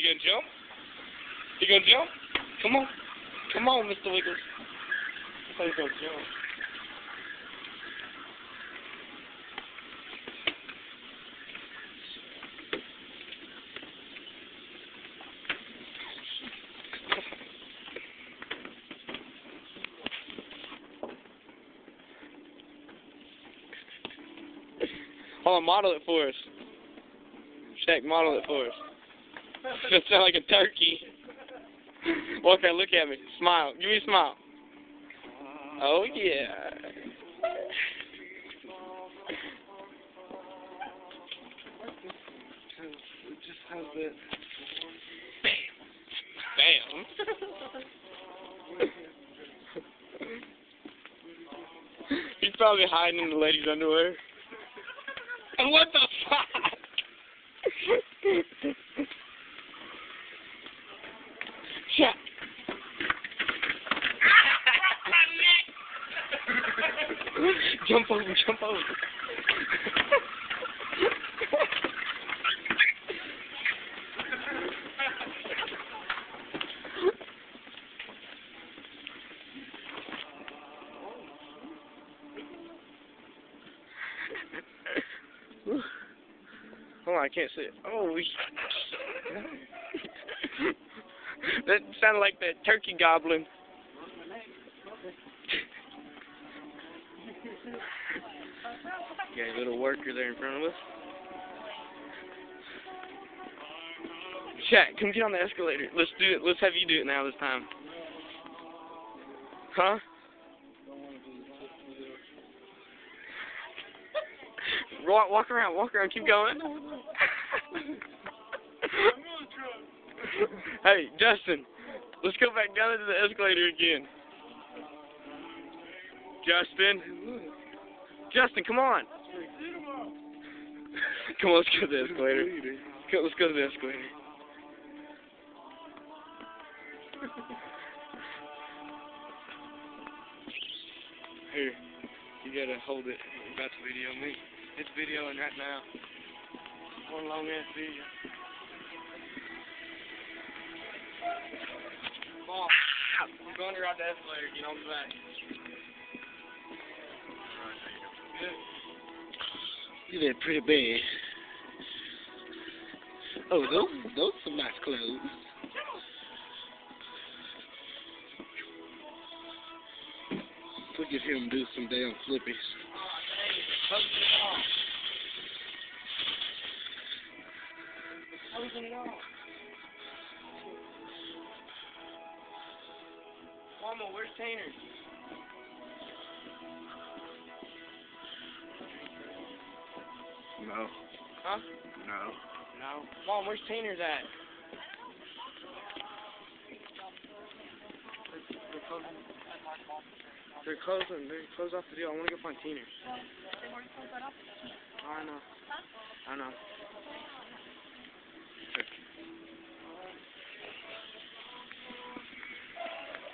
You gonna jump? You gonna jump? Come on. Come on, Mr. Wiggles. I thought he was gonna jump. Hold on, model it for us. Shaq, model it for us. It sound like a turkey. Walker, look at me. Smile. Give me a smile. Oh, yeah. It just has that. Bam. He's probably hiding in the lady's underwear. And what the fuck? Shut. Jump over, jump over. Hold on, I can't see it. Oh, that sounded like that turkey goblin. Got a little worker there in front of us. Shaq, come get on the escalator. Let's do it. Let's have you do it now this time. Huh? Walk around, keep going. Hey, Justin, let's go back down into the escalator again. Justin, come on. Come on, let's go to the escalator. Let's go to the escalator. Here, you gotta hold it. You're about to video me. It's videoing right now. One long ass video. Come on. I'm going to ride the escalator. Get on the back. Look at that pretty bed. Oh, those some nice clothes. Look at him do some damn flippies. Mama, where's Tanner? No. Huh? No. Mom, where's Tanner's at? They're closing. They closed off the deal. I want to go find Tanner's. Oh, I know.